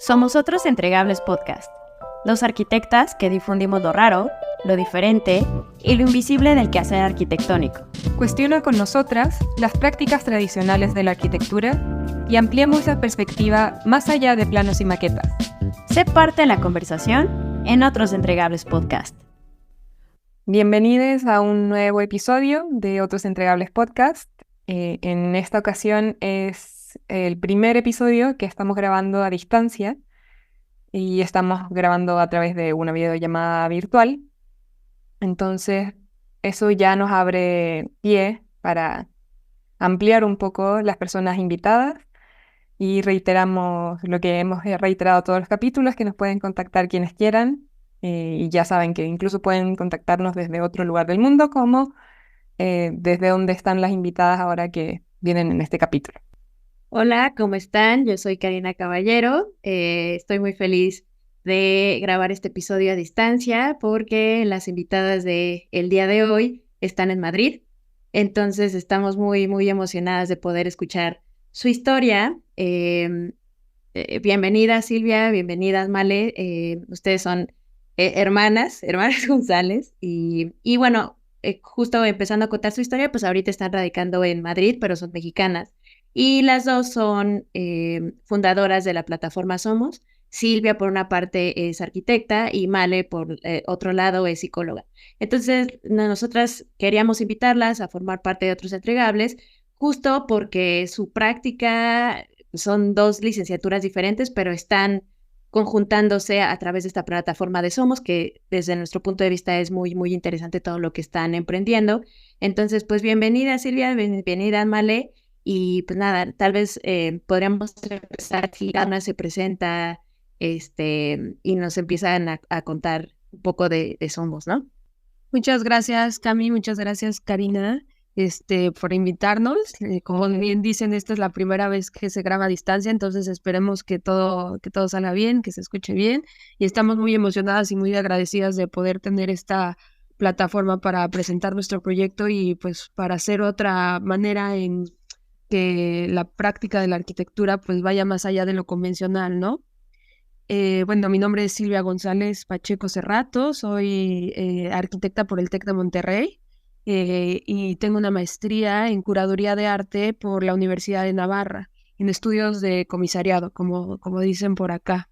Somos Otros Entregables Podcast, dos arquitectas que difundimos lo raro, lo diferente y lo invisible del quehacer arquitectónico. Cuestiona con nosotras las prácticas tradicionales de la arquitectura y ampliamos la perspectiva más allá de planos y maquetas. Sé parte de la conversación en Otros Entregables Podcast. Bienvenidos a un nuevo episodio de Otros Entregables Podcast. En esta ocasión es el primer episodio que estamos grabando a distancia y estamos grabando a través de una videollamada virtual. Entonces, eso ya nos abre pie para ampliar un poco las personas invitadas y reiteramos lo que hemos reiterado todos los capítulos, que nos pueden contactar quienes quieran y ya saben que incluso pueden contactarnos desde otro lugar del mundo, como desde donde están las invitadas ahora que vienen en este capítulo. Hola, ¿cómo están? Yo soy Karina Caballero. Estoy muy feliz de grabar este episodio a distancia porque las invitadas del día de hoy están en Madrid. Entonces estamos muy emocionadas de poder escuchar su historia. Bienvenida Silvia, bienvenidas Male. Ustedes son hermanas González. Y bueno, justo empezando a contar su historia, pues ahorita están radicando en Madrid, pero son mexicanas. Y las dos son fundadoras de la plataforma Somos. Silvia, por una parte, es arquitecta y Male, por otro lado, es psicóloga. Entonces, nosotras queríamos invitarlas a formar parte de Otros Entregables, justo porque su práctica son dos licenciaturas diferentes, pero están conjuntándose a través de esta plataforma de Somos, que desde nuestro punto de vista es muy interesante todo lo que están emprendiendo. Entonces, pues bienvenida Silvia, bienvenida Male. Y pues nada, tal vez podríamos empezar si Ana se presenta y nos empiezan a contar un poco de Somos, ¿no? Muchas gracias, Cami, muchas gracias, Karina, por invitarnos. Como bien dicen, esta es la primera vez que se graba a distancia, entonces esperemos que todo salga bien, que se escuche bien, y estamos muy emocionadas y muy agradecidas de poder tener esta plataforma para presentar nuestro proyecto y pues para hacer otra manera en que la práctica de la arquitectura pues vaya más allá de lo convencional, ¿no? Bueno, mi nombre es Silvia González Pacheco Cerrato, soy arquitecta por el TEC de Monterrey y tengo una maestría en curaduría de arte por la Universidad de Navarra, en estudios de comisariado, como dicen por acá.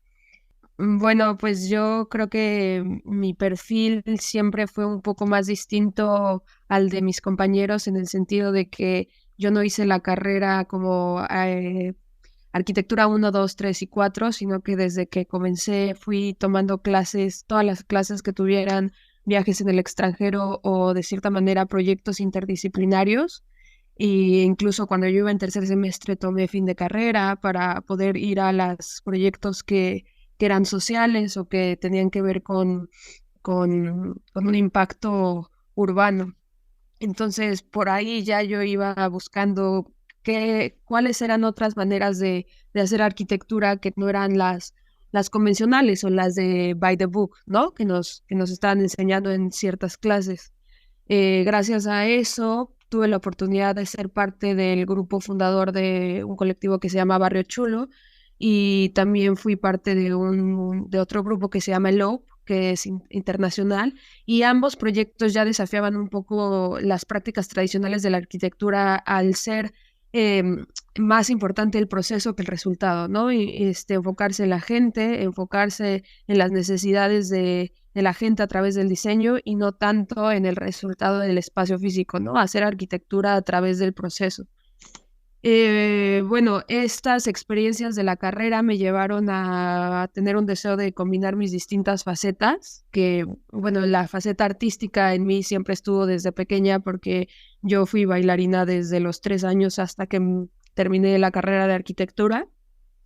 Bueno, pues yo creo que mi perfil siempre fue un poco más distinto al de mis compañeros en el sentido de que yo no hice la carrera como arquitectura 1, 2, 3 y 4, sino que desde que comencé fui tomando clases, todas las clases que tuvieran viajes en el extranjero o de cierta manera proyectos interdisciplinarios. Y incluso cuando yo iba en tercer semestre tomé fin de carrera para poder ir a los proyectos que eran sociales o que tenían que ver con un impacto urbano. Entonces, por ahí ya yo iba buscando cuáles eran otras maneras de hacer arquitectura que no eran las convencionales o las de by the book, ¿no? Que nos estaban enseñando en ciertas clases. Gracias a eso, tuve la oportunidad de ser parte del grupo fundador de un colectivo que se llama Barrio Chulo y también fui parte de otro grupo que se llama ELOPE, que es internacional, y ambos proyectos ya desafiaban un poco las prácticas tradicionales de la arquitectura al ser más importante el proceso que el resultado, ¿no? Y enfocarse en la gente, enfocarse en las necesidades de la gente a través del diseño y no tanto en el resultado del espacio físico, ¿no? Hacer arquitectura a través del proceso. Bueno, estas experiencias de la carrera me llevaron a tener un deseo de combinar mis distintas facetas, que, bueno, la faceta artística en mí siempre estuvo desde pequeña porque yo fui bailarina desde los 3 años hasta que terminé la carrera de arquitectura,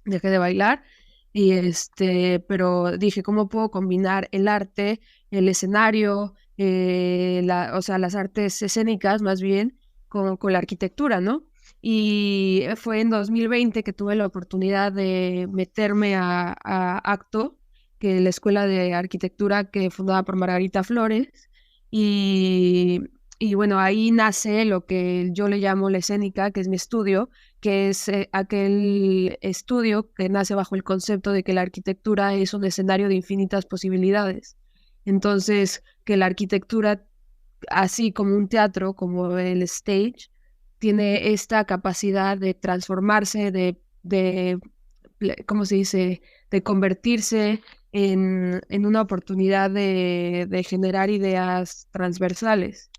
dejé de bailar, y pero dije, ¿cómo puedo combinar el arte, el escenario, o sea, las artes escénicas más bien, con la arquitectura, ¿no? Y fue en 2020 que tuve la oportunidad de meterme a ACTO, que es la escuela de arquitectura que fundada por Margarita Flores, y Y bueno, ahí nace lo que yo le llamo la escénica, que es mi estudio, que es aquel estudio que nace bajo el concepto de que la arquitectura es un escenario de infinitas posibilidades. Entonces, que la arquitectura, así como un teatro, como el stage, tiene esta capacidad de transformarse, ¿cómo se dice?, de convertirse en una oportunidad de generar ideas transversales.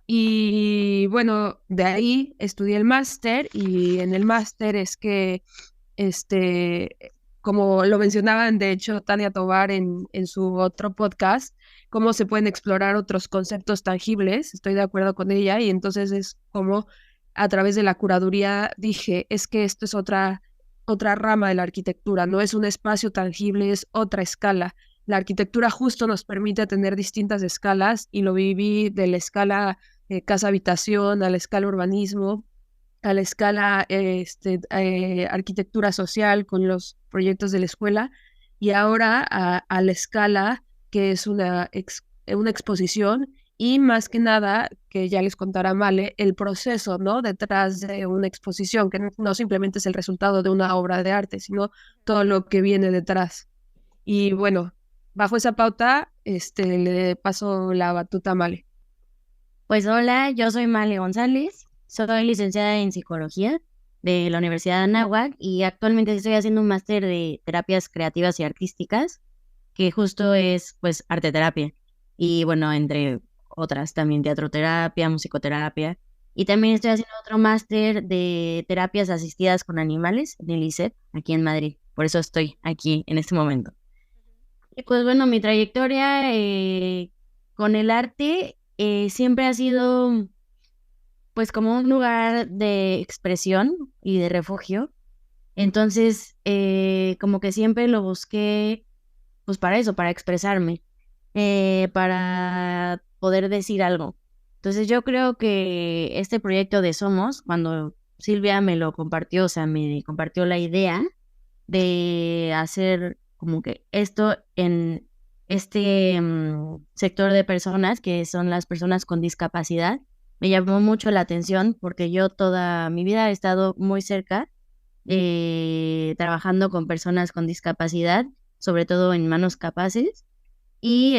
Y bueno, de ahí estudié el máster y en el máster es que, este, como lo mencionaban de hecho Tania Tovar en su otro podcast, cómo se pueden explorar otros conceptos tangibles, estoy de acuerdo con ella, y entonces es como a través de la curaduría dije, es que esto es otra rama de la arquitectura, no es un espacio tangible, es otra escala. La arquitectura justo nos permite tener distintas escalas y lo viví de la escala casa-habitación, a la escala urbanismo, a la escala arquitectura social con los proyectos de la escuela y ahora a la escala que es una exposición y más que nada, que ya les contará Male, el proceso, ¿no? Detrás de una exposición, que no simplemente es el resultado de una obra de arte, sino todo lo que viene detrás. Y bueno, bajo esa pauta, le paso la batuta a Male. Pues hola, yo soy Male González, soy licenciada en psicología de la Universidad de Anáhuac y actualmente estoy haciendo un máster de terapias creativas y artísticas, que justo es pues arteterapia y bueno, entre otras también teatroterapia, musicoterapia y también estoy haciendo otro máster de terapias asistidas con animales en el ISET, aquí en Madrid, por eso estoy aquí en este momento. Y pues bueno, mi trayectoria con el arte siempre ha sido pues como un lugar de expresión y de refugio. Entonces, como que siempre lo busqué pues para eso, para expresarme, para poder decir algo. Entonces yo creo que este proyecto de Somos, cuando Silvia me lo compartió, o sea, me compartió la idea de hacer como que esto en este sector de personas, que son las personas con discapacidad, me llamó mucho la atención porque yo toda mi vida he estado muy cerca trabajando con personas con discapacidad, sobre todo en manos capaces, y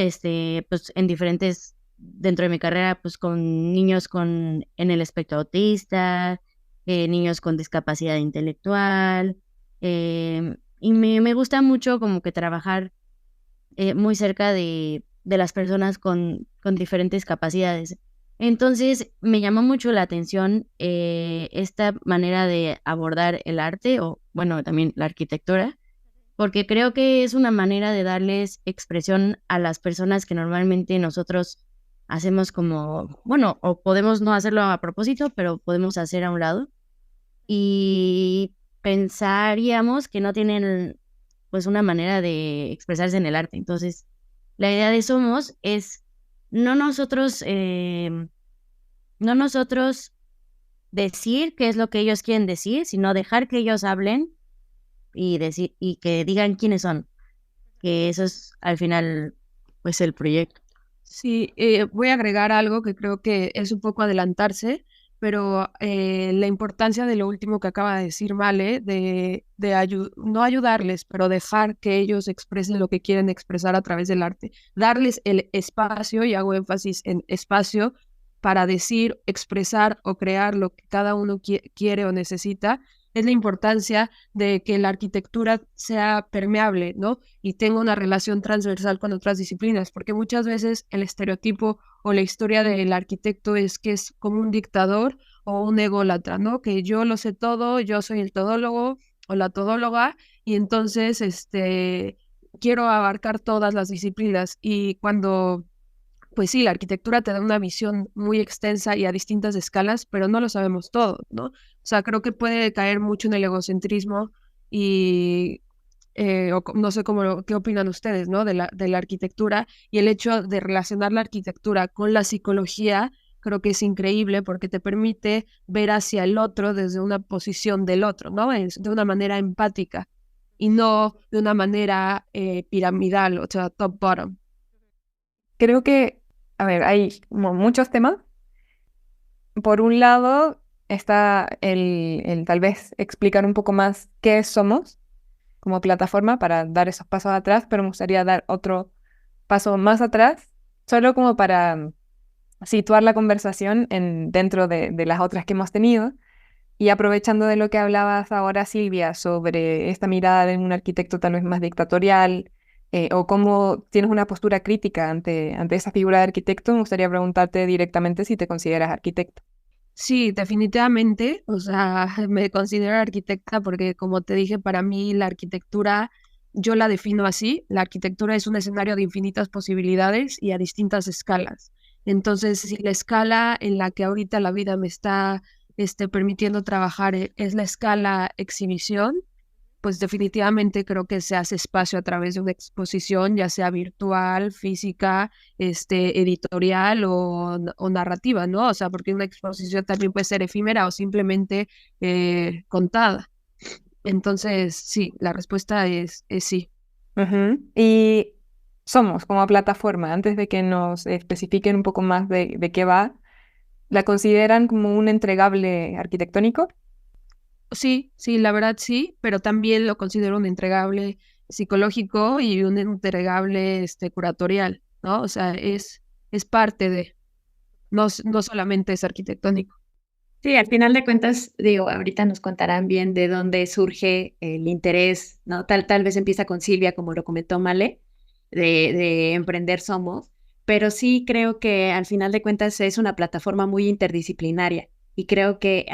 pues en diferentes, dentro de mi carrera, pues con niños en el espectro autista, niños con discapacidad intelectual, y me gusta mucho como que trabajar muy cerca de las personas con diferentes capacidades. Entonces me llamó mucho la atención esta manera de abordar el arte o bueno, también la arquitectura, porque creo que es una manera de darles expresión a las personas que normalmente nosotros hacemos como, bueno, o podemos no hacerlo a propósito, pero podemos hacer a un lado. Y pensaríamos que no tienen pues una manera de expresarse en el arte. Entonces, la idea de Somos es no nosotros, no nosotros decir qué es lo que ellos quieren decir, sino dejar que ellos hablen y decir y que digan quiénes son. Que eso es al final pues el proyecto. Sí, voy a agregar algo que creo que es un poco adelantarse, pero la importancia de lo último que acaba de decir Male, no ayudarles, pero dejar que ellos expresen lo que quieren expresar a través del arte, darles el espacio, y hago énfasis en espacio, para decir, expresar o crear lo que cada uno quiere o necesita, es la importancia de que la arquitectura sea permeable, ¿no? Y tenga una relación transversal con otras disciplinas, porque muchas veces el estereotipo o la historia del arquitecto es que es como un dictador o un ególatra, ¿no? Que yo lo sé todo, yo soy el todólogo o la todóloga, y entonces quiero abarcar todas las disciplinas. Y cuando pues sí, la arquitectura te da una visión muy extensa y a distintas escalas, pero no lo sabemos todo, ¿no? O sea, creo que puede caer mucho en el egocentrismo y no sé qué opinan ustedes, ¿no? De la arquitectura, y el hecho de relacionar la arquitectura con la psicología, creo que es increíble porque te permite ver hacia el otro desde una posición del otro, ¿no? De una manera empática y no de una manera piramidal, o sea, top-bottom. Creo que, a ver, hay como muchos temas, por un lado está el tal vez explicar un poco más qué somos como plataforma para dar esos pasos atrás, pero me gustaría dar otro paso más atrás, solo como para situar la conversación dentro de las otras que hemos tenido. Y aprovechando de lo que hablabas ahora, Silvia, sobre esta mirada de un arquitecto tal vez más dictatorial, o cómo tienes una postura crítica ante esa figura de arquitecto, me gustaría preguntarte directamente si te consideras arquitecto. Sí, definitivamente. O sea, me considero arquitecta porque, como te dije, para mí la arquitectura, yo la defino así. La arquitectura es un escenario de infinitas posibilidades y a distintas escalas. Entonces, si la escala en la que ahorita la vida me está permitiendo trabajar es la escala exhibición, pues definitivamente creo que se hace espacio a través de una exposición, ya sea virtual, física, editorial o narrativa, ¿no? O sea, porque una exposición también puede ser efímera o simplemente contada. Entonces, sí, la respuesta es sí. Ujú. Y somos como plataforma, antes de que nos especifiquen un poco más de qué va, ¿la consideran como un entregable arquitectónico? Sí, sí, la verdad sí, pero también lo considero un entregable psicológico y un entregable curatorial, ¿no? O sea, es parte de, no solamente es arquitectónico. Sí, al final de cuentas, digo, ahorita nos contarán bien de dónde surge el interés, ¿no? Tal vez empieza con Silvia, como lo comentó Male, de Emprender Somos, pero sí creo que al final de cuentas es una plataforma muy interdisciplinaria y creo que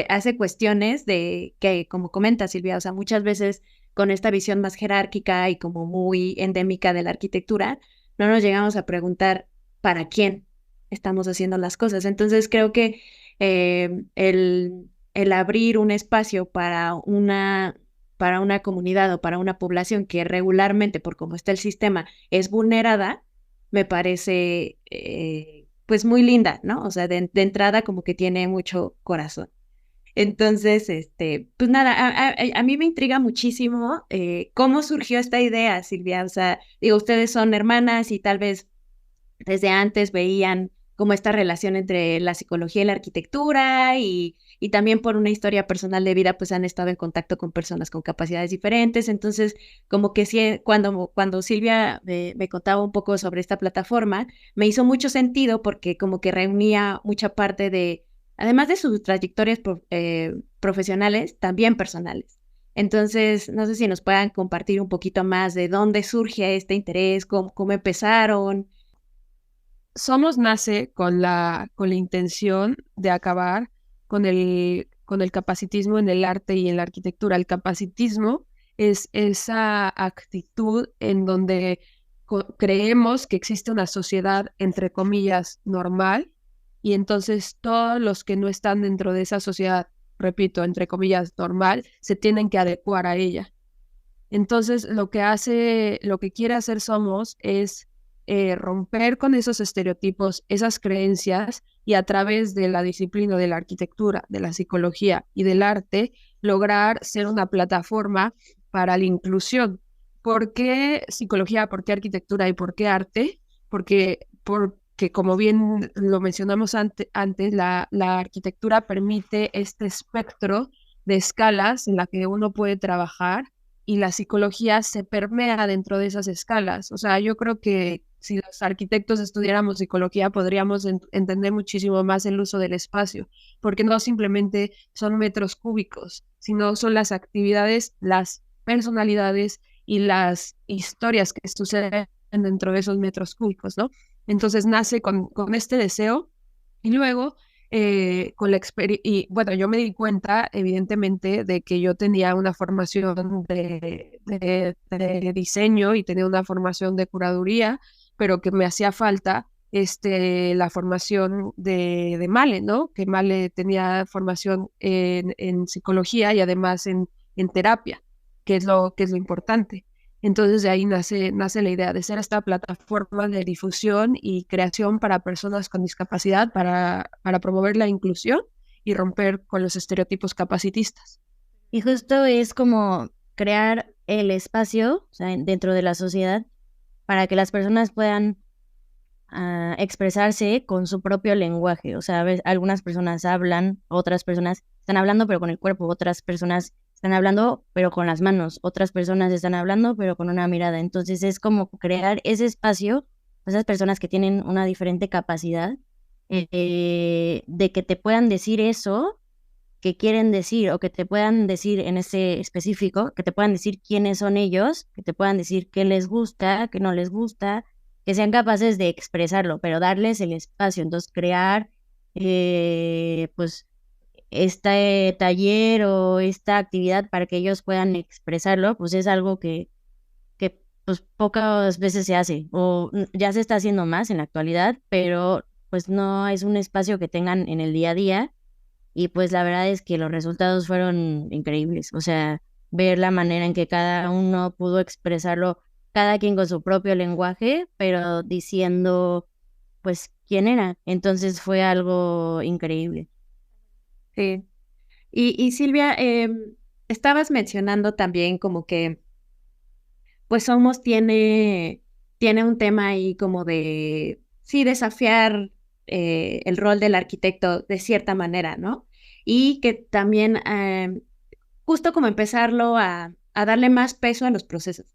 hace cuestiones de que, como comenta Silvia, o sea, muchas veces con esta visión más jerárquica y como muy endémica de la arquitectura, no nos llegamos a preguntar para quién estamos haciendo las cosas. Entonces creo que el abrir un espacio para una comunidad o para una población que regularmente, por cómo está el sistema, es vulnerada, me parece pues muy linda, ¿no? O sea, de entrada como que tiene mucho corazón. Entonces, pues nada, a mí me intriga muchísimo cómo surgió esta idea, Silvia. O sea, digo, ustedes son hermanas y tal vez desde antes veían como esta relación entre la psicología y la arquitectura y también por una historia personal de vida, pues han estado en contacto con personas con capacidades diferentes. Entonces, como que sí, cuando Silvia me contaba un poco sobre esta plataforma, me hizo mucho sentido porque como que reunía mucha parte de, además de sus trayectorias profesionales, también personales. Entonces, no sé si nos puedan compartir un poquito más de dónde surge este interés, cómo empezaron. Somos nace con la intención de acabar con el capacitismo en el arte y en la arquitectura. El capacitismo es esa actitud en donde creemos que existe una sociedad, entre comillas, normal, y entonces todos los que no están dentro de esa sociedad, repito, entre comillas, normal, se tienen que adecuar a ella. Entonces, lo que quiere hacer Somos es romper con esos estereotipos, esas creencias, y a través de la disciplina de la arquitectura, de la psicología y del arte, lograr ser una plataforma para la inclusión. ¿Por qué psicología, por qué arquitectura y por qué arte? Porque como bien lo mencionamos antes, la arquitectura permite este espectro de escalas en la que uno puede trabajar y la psicología se permea dentro de esas escalas. O sea, yo creo que si los arquitectos estudiáramos psicología podríamos entender muchísimo más el uso del espacio, porque no simplemente son metros cúbicos, sino son las actividades, las personalidades y las historias que suceden dentro de esos metros cúbicos, ¿no? Entonces nace con este deseo y luego con la experiencia, y bueno, yo me di cuenta, evidentemente, de que yo tenía una formación de diseño y tenía una formación de curaduría, pero que me hacía falta la formación de Male, ¿no? Que Male tenía formación en psicología y además en terapia, que es lo importante. Entonces de ahí nace la idea de ser esta plataforma de difusión y creación para personas con discapacidad, para promover la inclusión y romper con los estereotipos capacitistas. Y justo es como crear el espacio, o sea, dentro de la sociedad para que las personas puedan a expresarse con su propio lenguaje. O sea, algunas personas hablan, otras personas están hablando pero con el cuerpo, otras personas están hablando pero con las manos, otras personas están hablando pero con una mirada. Entonces es como crear ese espacio, esas personas que tienen una diferente capacidad de que te puedan decir eso que quieren decir o que te puedan decir en ese específico, que te puedan decir quiénes son ellos, que te puedan decir qué les gusta, qué no les gusta, que sean capaces de expresarlo, pero darles el espacio. Entonces, crear, pues, este taller o esta actividad para que ellos puedan expresarlo, pues es algo que pues, pocas veces se hace, o ya se está haciendo más en la actualidad, pero pues no es un espacio que tengan en el día a día. Y pues la verdad es que los resultados fueron increíbles. O sea, ver la manera en que cada uno pudo expresarlo, cada quien con su propio lenguaje, pero diciendo pues quién era. Entonces fue algo increíble. Sí. Y Silvia, estabas mencionando también como que pues Somos tiene un tema ahí como de, sí, desafiar el rol del arquitecto de cierta manera, ¿no? Y que también justo como empezarlo a darle más peso a los procesos.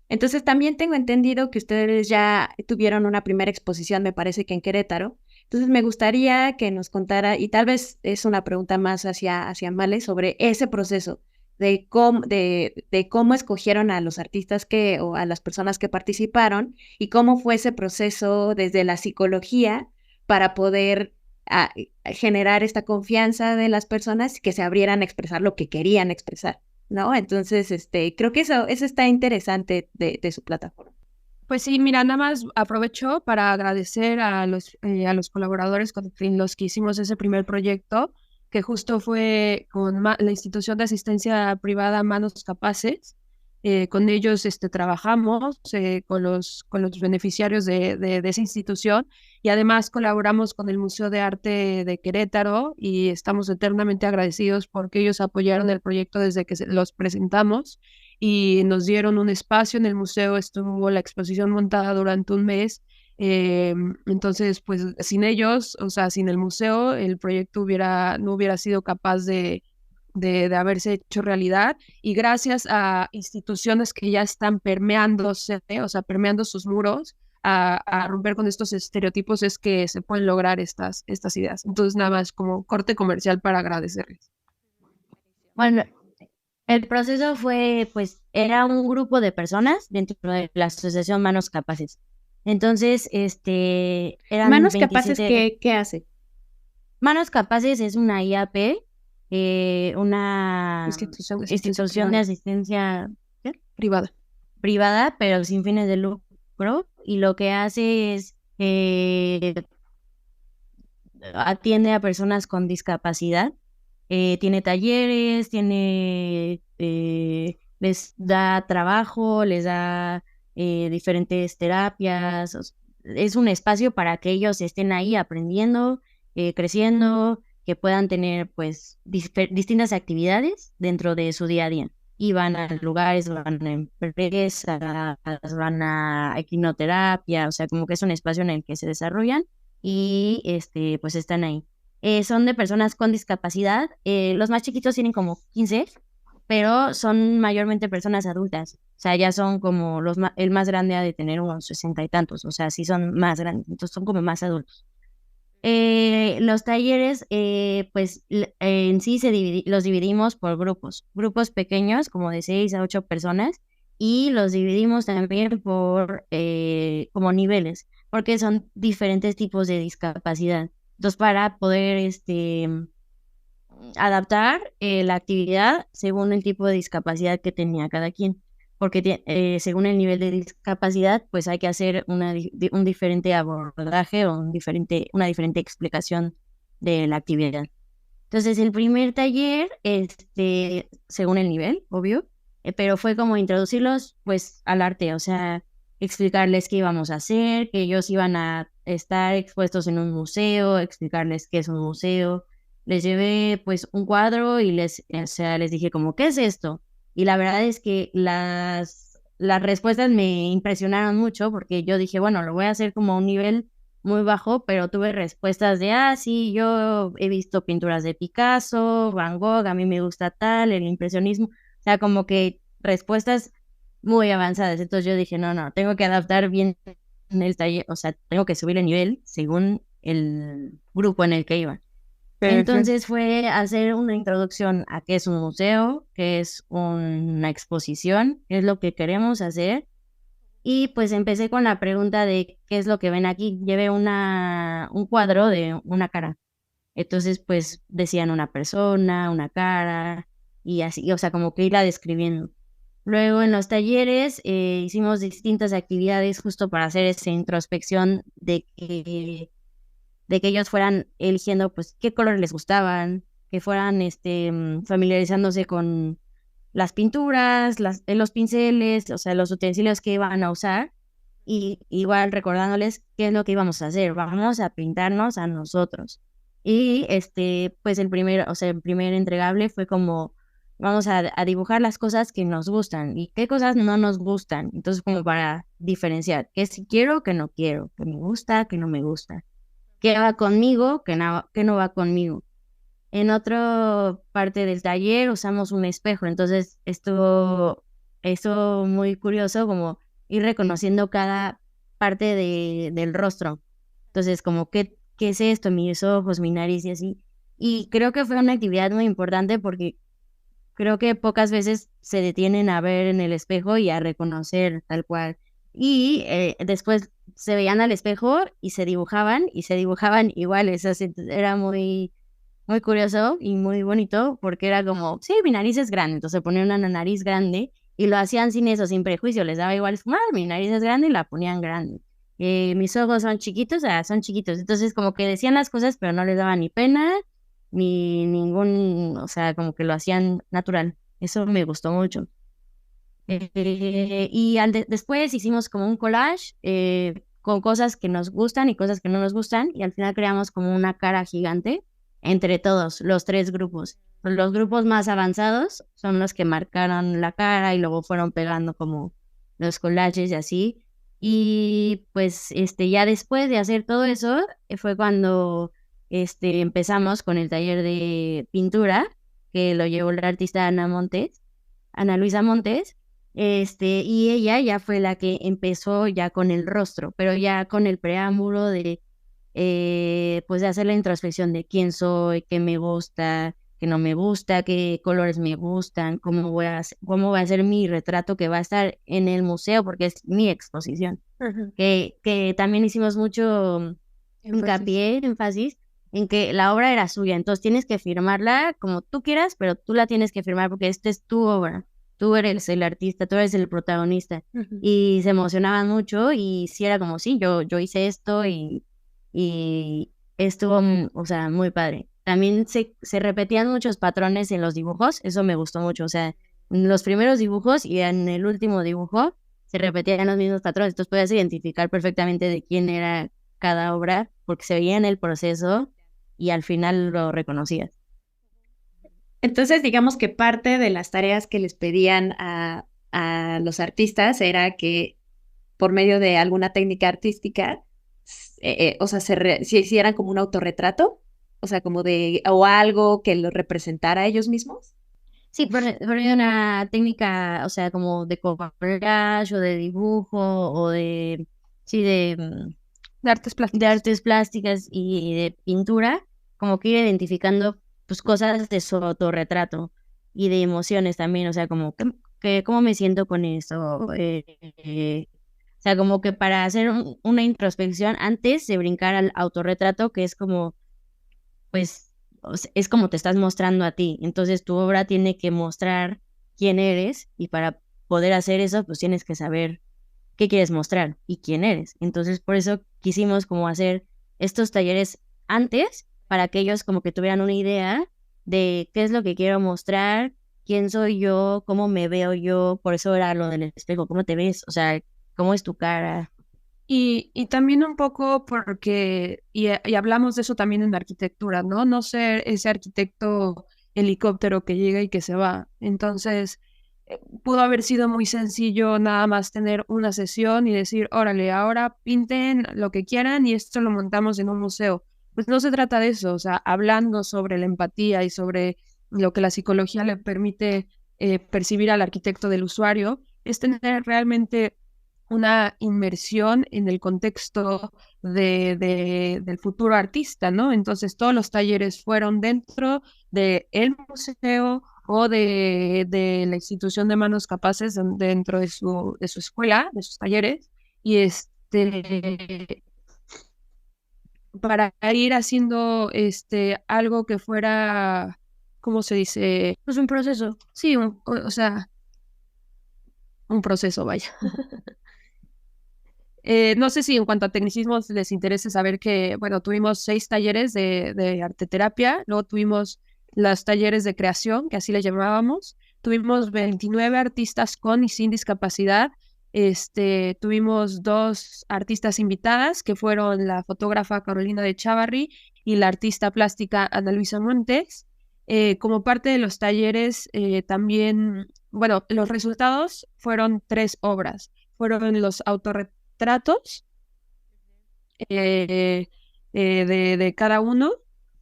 Entonces también tengo entendido que ustedes ya tuvieron una primera exposición, me parece que en Querétaro. Entonces me gustaría que nos contara, y tal vez es una pregunta más hacia Male, sobre ese proceso de cómo escogieron a los artistas o a las personas que participaron y cómo fue ese proceso desde la psicología para poder generar esta confianza de las personas que se abrieran a expresar lo que querían expresar, ¿no? Entonces, creo que eso está interesante de su plataforma. Pues sí, mira, nada más aprovecho para agradecer a los colaboradores con los que hicimos ese primer proyecto, que justo fue con la institución de asistencia privada Manos Capaces. Con ellos trabajamos con los beneficiarios de esa institución, y además colaboramos con el Museo de Arte de Querétaro, y estamos eternamente agradecidos porque ellos apoyaron el proyecto desde que los presentamos y nos dieron un espacio en el museo. Estuvo la exposición montada durante un mes. Entonces, pues sin ellos, o sea, sin el museo, el proyecto no hubiera sido capaz de haberse hecho realidad, y gracias a instituciones que ya están permeándose, o sea, permeando sus muros, a romper con estos estereotipos, es que se pueden lograr estas ideas. Entonces, nada más como corte comercial para agradecerles. Bueno, el proceso fue, pues, era un grupo de personas dentro de la Asociación Manos Capaces. Entonces, eran Manos 27... Capaces, ¿qué hace? Manos Capaces es una IAP, una institución de asistencia privada, pero sin fines de lucro, y lo que hace es atiende a personas con discapacidad, tiene talleres, les da trabajo, les da diferentes terapias. Es un espacio para que ellos estén ahí aprendiendo, creciendo, que puedan tener pues distintas actividades dentro de su día a día. Y van a lugares, van a empresas, van a equinoterapia, o sea, como que es un espacio en el que se desarrollan y pues están ahí. Son de personas con discapacidad, los más chiquitos tienen como 15, pero son mayormente personas adultas. O sea, ya son como el más grande ha de tener unos 60 y tantos, o sea, sí son más grandes, entonces son como más adultos. Los talleres, pues en sí los dividimos por grupos pequeños, como de 6 a 8 personas, y los dividimos también por como niveles, porque son diferentes tipos de discapacidad. Entonces, para poder adaptar la actividad según el tipo de discapacidad que tenía cada quien, porque según el nivel de discapacidad, pues hay que hacer un diferente abordaje o una diferente explicación de la actividad. Entonces, el primer taller, según el nivel, obvio, pero fue como introducirlos pues al arte, o sea, explicarles qué íbamos a hacer, que ellos iban a estar expuestos en un museo, explicarles qué es un museo. Les llevé pues un cuadro y les dije como, ¿qué es esto? Y la verdad es que las respuestas me impresionaron mucho, porque yo dije, bueno, lo voy a hacer como a un nivel muy bajo, pero tuve respuestas de, sí, yo he visto pinturas de Picasso, Van Gogh, a mí me gusta tal, el impresionismo, o sea, como que respuestas muy avanzadas. Entonces yo dije, no, tengo que adaptar bien en el taller, o sea, tengo que subir el nivel según el grupo en el que iba. Perfecto. Entonces fue hacer una introducción a qué es un museo, qué es una exposición, qué es lo que queremos hacer. Y pues empecé con la pregunta de qué es lo que ven aquí. Llevé un cuadro de una cara. Entonces pues decían una persona, una cara y así, o sea, como que irla describiendo. Luego en los talleres hicimos distintas actividades justo para hacer esa introspección de que ellos fueran eligiendo pues qué colores les gustaban, que fueran familiarizándose con las pinturas, los pinceles, o sea, los utensilios que iban a usar, y igual recordándoles qué es lo que íbamos a hacer, vamos a pintarnos a nosotros. Y pues el primer entregable fue como vamos a dibujar las cosas que nos gustan y qué cosas no nos gustan. Entonces, como para diferenciar qué sí quiero, qué no quiero, qué me gusta, qué no me gusta, qué va conmigo, qué no va conmigo. En otra parte del taller usamos un espejo, entonces estuvo muy curioso como ir reconociendo cada parte del rostro. Entonces, como qué es esto, mis ojos, mi nariz y así. Y creo que fue una actividad muy importante porque creo que pocas veces se detienen a ver en el espejo y a reconocer tal cual. Y después se veían al espejo y se dibujaban iguales. O sea, era muy, muy curioso y muy bonito porque era como, sí, mi nariz es grande. Entonces ponían una nariz grande y lo hacían sin eso, sin prejuicio. Les daba igual, es como, mi nariz es grande y la ponían grande. Mis ojos son chiquitos, son chiquitos. Entonces como que decían las cosas, pero no les daba ni pena ni ningún, o sea, como que lo hacían natural. Eso me gustó mucho. Y después hicimos como un collage con cosas que nos gustan y cosas que no nos gustan, y al final creamos como una cara gigante entre todos, los tres grupos. Los grupos más avanzados son los que marcaron la cara y luego fueron pegando como los collages y así. Y pues ya después de hacer todo eso, fue cuando empezamos con el taller de pintura, que lo llevó la artista Ana Luisa Montes, y ella ya fue la que empezó ya con el rostro, pero ya con el preámbulo de, pues de hacer la introspección de quién soy, qué me gusta, qué no me gusta, qué colores me gustan, cómo va a ser mi retrato que va a estar en el museo, porque es mi exposición. Que también hicimos mucho énfasis en que la obra era suya, entonces tienes que firmarla como tú quieras, pero tú la tienes que firmar porque esta es tu obra, tú eres el artista, tú eres el protagonista. Y se emocionaban mucho y sí era como, sí, yo hice esto y estuvo, o sea, muy padre. También se repetían muchos patrones en los dibujos, eso me gustó mucho, o sea, en los primeros dibujos y en el último dibujo se repetían los mismos patrones, entonces puedes identificar perfectamente de quién era cada obra porque se veía en el proceso y al final lo reconocías. Entonces, digamos que parte de las tareas que les pedían a los artistas era que por medio de alguna técnica artística, o sea, se hicieran como un autorretrato, o sea, como o algo que lo representara a ellos mismos. Sí, por una técnica, o sea, como de collage o de dibujo o sí, de artes plásticas. De artes plásticas y de pintura, como que ir identificando pues cosas de su autorretrato y de emociones también, o sea, como cómo me siento con esto, o sea, como que para hacer una introspección antes de brincar al autorretrato, que es como, pues, es como te estás mostrando a ti, entonces tu obra tiene que mostrar quién eres y para poder hacer eso, pues tienes que saber qué quieres mostrar y quién eres. Entonces, por eso quisimos como hacer estos talleres antes para que ellos como que tuvieran una idea de qué es lo que quiero mostrar, quién soy yo, cómo me veo yo, por eso era lo del espejo, cómo te ves, o sea, cómo es tu cara. Y también un poco porque, y hablamos de eso también en la arquitectura, ¿no? No ser ese arquitecto helicóptero que llega y que se va. Entonces, pudo haber sido muy sencillo nada más tener una sesión y decir, órale, ahora pinten lo que quieran y esto lo montamos en un museo. Pues no se trata de eso, o sea, hablando sobre la empatía y sobre lo que la psicología le permite percibir al arquitecto del usuario, es tener realmente una inmersión en el contexto del futuro artista, ¿no? Entonces todos los talleres fueron dentro del museo o de la institución de manos capaces dentro de su escuela, de sus talleres, y para ir haciendo algo que fuera, ¿cómo se dice? Pues un proceso. Sí, o sea, un proceso, vaya. No sé si en cuanto a tecnicismos les interese saber que, bueno, tuvimos 6 talleres de arteterapia, luego tuvimos los talleres de creación, que así les llamábamos, tuvimos 29 artistas con y sin discapacidad, tuvimos 2 artistas invitadas, que fueron la fotógrafa Carolina de Chavarri y la artista plástica Ana Luisa Montes. Como parte de los talleres, también, bueno, los resultados fueron 3 obras. Fueron los autorretratos de cada uno,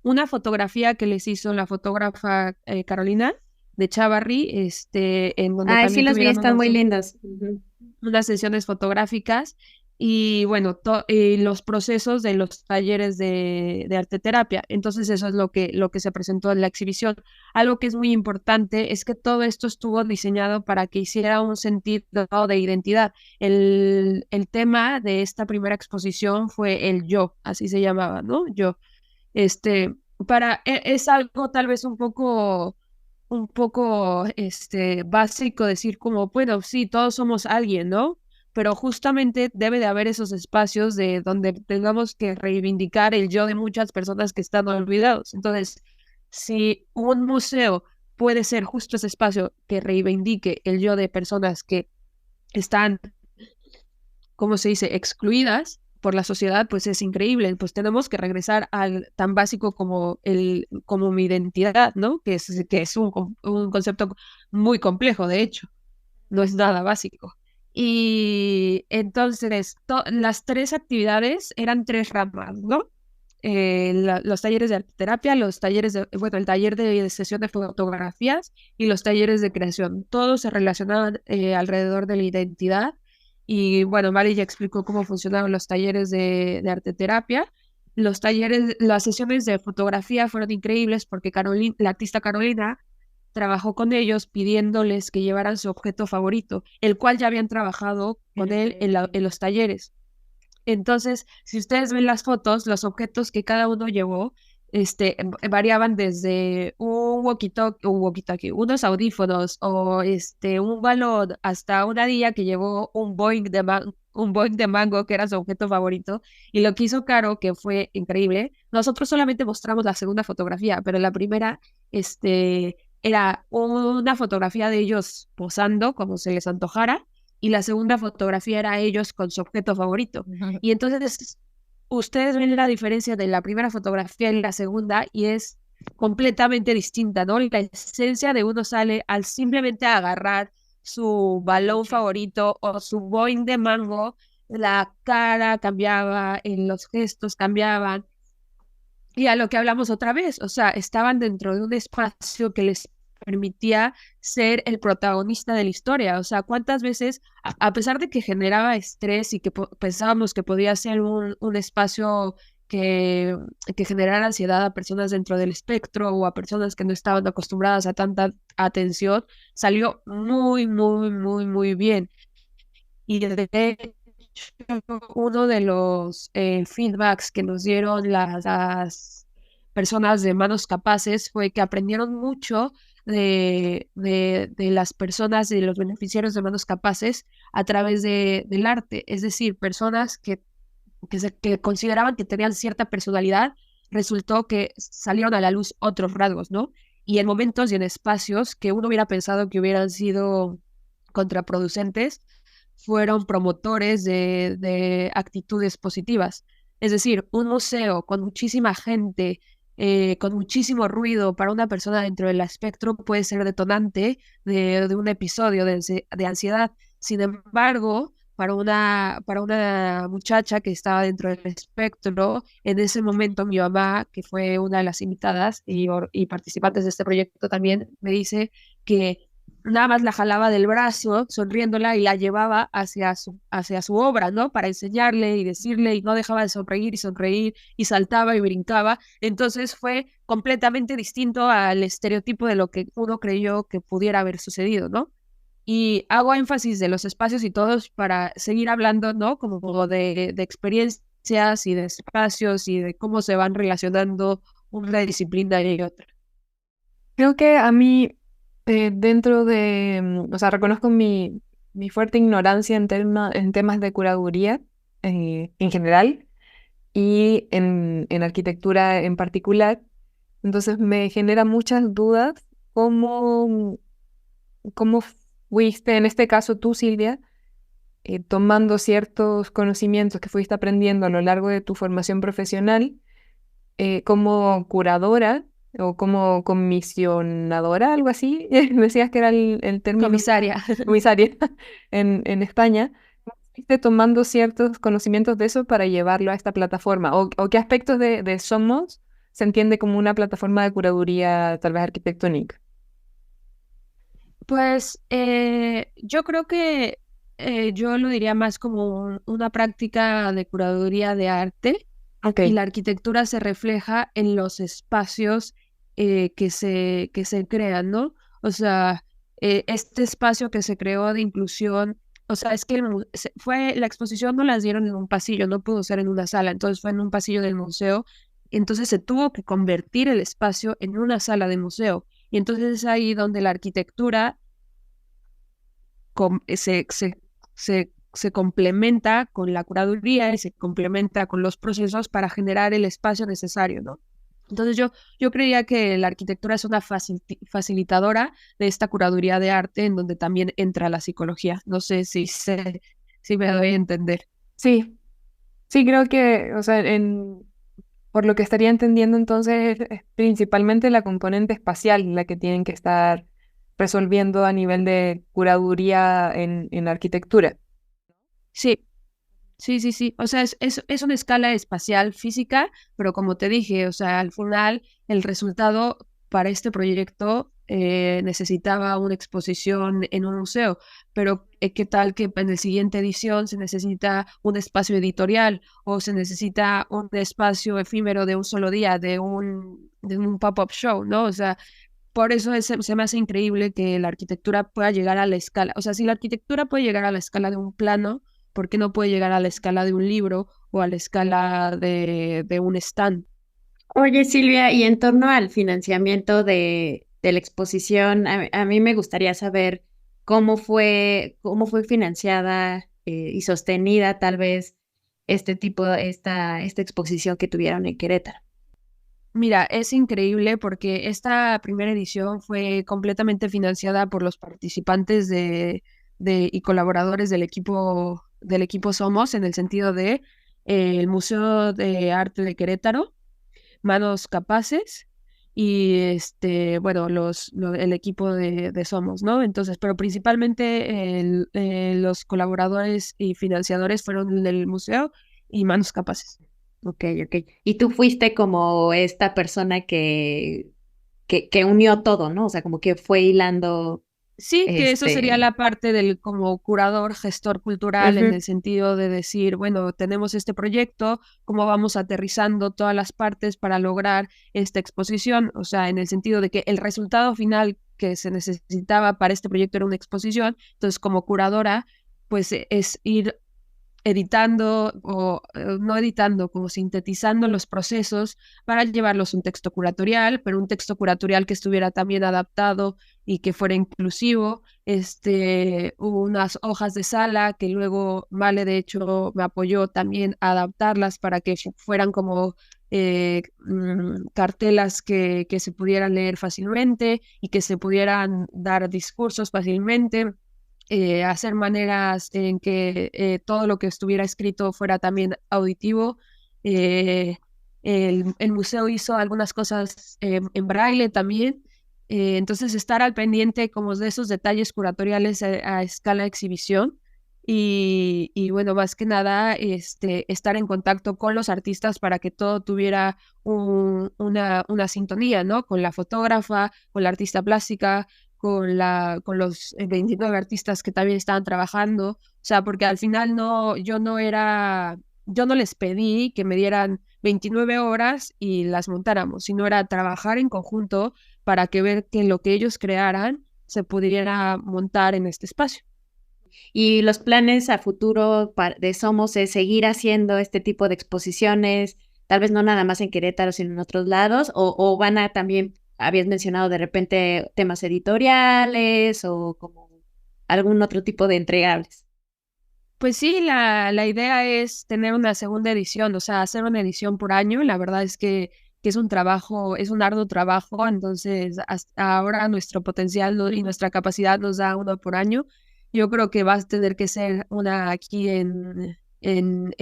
una fotografía que les hizo la fotógrafa Carolina de Chavarri, en donde Ay, sí también los vi, tuvieron están muy lindos. unas sesiones fotográficas y bueno, los procesos de los talleres de arteterapia. Entonces eso es lo que se presentó en la exhibición. Algo que es muy importante es que todo esto estuvo diseñado para que hiciera un sentido de identidad. El tema de esta primera exposición fue el yo, así se llamaba, ¿no? Yo. Este, es algo tal vez un poco básico decir como, bueno, sí, todos somos alguien, ¿no? Pero justamente debe de haber esos espacios de donde tengamos que reivindicar el yo de muchas personas que están olvidados. Entonces, si un museo puede ser justo ese espacio que reivindique el yo de personas que están, ¿cómo se dice?, excluidas por la sociedad, pues es increíble. Pues tenemos que regresar al tan básico como mi identidad, ¿no? Que es un concepto muy complejo, de hecho, no es nada básico. Y entonces, las 3 actividades eran 3 ramas, ¿no? Los talleres de arteterapia, bueno, el taller de sesión de fotografías y los talleres de creación. Todos se relacionaban alrededor de la identidad. Y bueno, Mari ya explicó cómo funcionaban los talleres de arteterapia. Las sesiones de fotografía fueron increíbles porque la artista Carolina trabajó con ellos pidiéndoles que llevaran su objeto favorito, el cual ya habían trabajado con él en los talleres. Entonces, si ustedes ven las fotos, los objetos que cada uno llevó, variaban desde un walkie-talkie, unos audífonos o un balón, hasta una niña que llevó un Boing de mango, que era su objeto favorito. Y lo que hizo Caro, que fue increíble, nosotros solamente mostramos la segunda fotografía, pero la primera, era una fotografía de ellos posando como se les antojara, y la segunda fotografía era ellos con su objeto favorito. Y entonces ustedes ven la diferencia de la primera fotografía y la segunda y es completamente distinta, ¿no? La esencia de uno sale al simplemente agarrar su balón favorito o su boing de mango, la cara cambiaba, los gestos cambiaban. Y a lo que hablamos otra vez, o sea, estaban dentro de un espacio que les permitía ser el protagonista de la historia. O sea, cuántas veces, a pesar de que generaba estrés y que pensábamos que podía ser un espacio que generara ansiedad a personas dentro del espectro o a personas que no estaban acostumbradas a tanta atención, salió muy, muy, muy, muy bien. Y de hecho, uno de los feedbacks que nos dieron las personas de manos capaces fue que aprendieron mucho de las personas y de los beneficiarios de manos capaces a través del arte. Es decir, personas que consideraban que tenían cierta personalidad, resultó que salieron a la luz otros rasgos, ¿no? Y en momentos y en espacios que uno hubiera pensado que hubieran sido contraproducentes, fueron promotores de actitudes positivas. Es decir, un museo con muchísima gente con muchísimo ruido para una persona dentro del espectro puede ser detonante de un episodio de ansiedad. Sin embargo, para una muchacha que estaba dentro del espectro, en ese momento mi mamá, que fue una de las invitadas y participantes de este proyecto también, me dice que nada más la jalaba del brazo, sonriéndola, y la llevaba hacia su obra, ¿no? Para enseñarle y decirle, y no dejaba de sonreír, y saltaba y brincaba. Entonces fue completamente distinto al estereotipo de lo que uno creyó que pudiera haber sucedido, ¿no? Y hago énfasis de los espacios y todos para seguir hablando, ¿no? Como de experiencias y de espacios y de cómo se van relacionando una disciplina y otra. Creo que a mí, dentro de, o sea, reconozco mi fuerte ignorancia en temas de curaduría en general y en arquitectura en particular. Entonces me genera muchas dudas cómo fuiste, en este caso tú, Silvia, tomando ciertos conocimientos que fuiste aprendiendo a lo largo de tu formación profesional como curadora o como comisionadora, algo así. Decías que era el término. Comisaria. Comisaria en España. ¿Cómo fuiste tomando ciertos conocimientos de eso para llevarlo a esta plataforma? ¿O qué aspectos de Somos se entiende como una plataforma de curaduría tal vez arquitectónica? Pues yo creo que yo lo diría más como una práctica de curaduría de arte, Ok, y la arquitectura se refleja en los espacios que se crean, ¿no? O sea, este espacio que se creó de inclusión, o sea, es que la exposición no las dieron en un pasillo, no pudo ser en una sala, entonces fue en un pasillo del museo, entonces se tuvo que convertir el espacio en una sala de museo. Y entonces es ahí donde la arquitectura com- se, se, se complementa con la curaduría y se complementa con los procesos para generar el espacio necesario, ¿no? Entonces yo creía que la arquitectura es una facilitadora de esta curaduría de arte en donde también entra la psicología. No sé si me doy a entender. sí, sí, creo que, o sea, por lo que estaría entendiendo entonces es principalmente la componente espacial la que tienen que estar resolviendo a nivel de curaduría en arquitectura. Sí, sí. O sea, es una escala espacial física, pero como te dije, o sea, al final el resultado para este proyecto necesitaba una exposición en un museo, pero ¿qué tal que en la siguiente edición se necesita un espacio editorial o se necesita un espacio efímero de un solo día, de un pop-up show, ¿no? O sea, por eso se me hace increíble que la arquitectura pueda llegar a la escala. O sea, si la arquitectura puede llegar a la escala de un plano, ¿por qué no puede llegar a la escala de un libro o a la escala de un stand? Oye, Silvia, y en torno al financiamiento de la exposición, a mí me gustaría saber cómo fue financiada y sostenida tal vez esta exposición que tuvieron en Querétaro. Mira, es increíble porque esta primera edición fue completamente financiada por los participantes y colaboradores del equipo Somos, en el sentido de el Museo de Arte de Querétaro, Manos Capaces y bueno, el equipo de Somos, ¿no? Entonces, pero principalmente los colaboradores y financiadores fueron el museo y Manos Capaces. Ok. Y tú fuiste como esta persona que unió todo, ¿no? O sea, como que fue hilando, Sí, que eso sería la parte del como curador, gestor cultural, en Ujú. el sentido de decir, bueno, tenemos este proyecto, cómo vamos aterrizando todas las partes para lograr esta exposición, o sea, en el sentido de que el resultado final que se necesitaba para este proyecto era una exposición, entonces como curadora, pues es ir editando o no editando, como sintetizando los procesos para llevarlos a un texto curatorial, pero un texto curatorial que estuviera también adaptado y que fuera inclusivo, unas hojas de sala que luego Vale de hecho me apoyó también a adaptarlas para que fueran como cartelas que se pudieran leer fácilmente y que se pudieran dar discursos fácilmente, hacer maneras en que todo lo que estuviera escrito fuera también auditivo, eh, el museo hizo algunas cosas en braille también. Entonces, estar al pendiente como de esos detalles curatoriales a escala exhibición y bueno, más que nada, estar en contacto con los artistas para que todo tuviera una sintonía, ¿no? Con la fotógrafa, con la artista plástica, con los 29 artistas que también estaban trabajando. O sea, porque al final yo no les pedí que me dieran 29 horas y las montáramos, sino era trabajar en conjunto para ver que lo que ellos crearan se pudiera montar en este espacio. Y los planes a futuro de Somos es seguir haciendo este tipo de exposiciones, tal vez no nada más en Querétaro, sino en otros lados, o van a también, habías mencionado de repente temas editoriales o como algún otro tipo de entregables. Pues sí, la idea es tener una segunda edición, o sea, hacer una edición por año. La verdad es que es un trabajo, es un arduo trabajo, entonces hasta ahora nuestro potencial y nuestra capacidad nos da uno por año. Yo creo que va a tener que ser una aquí en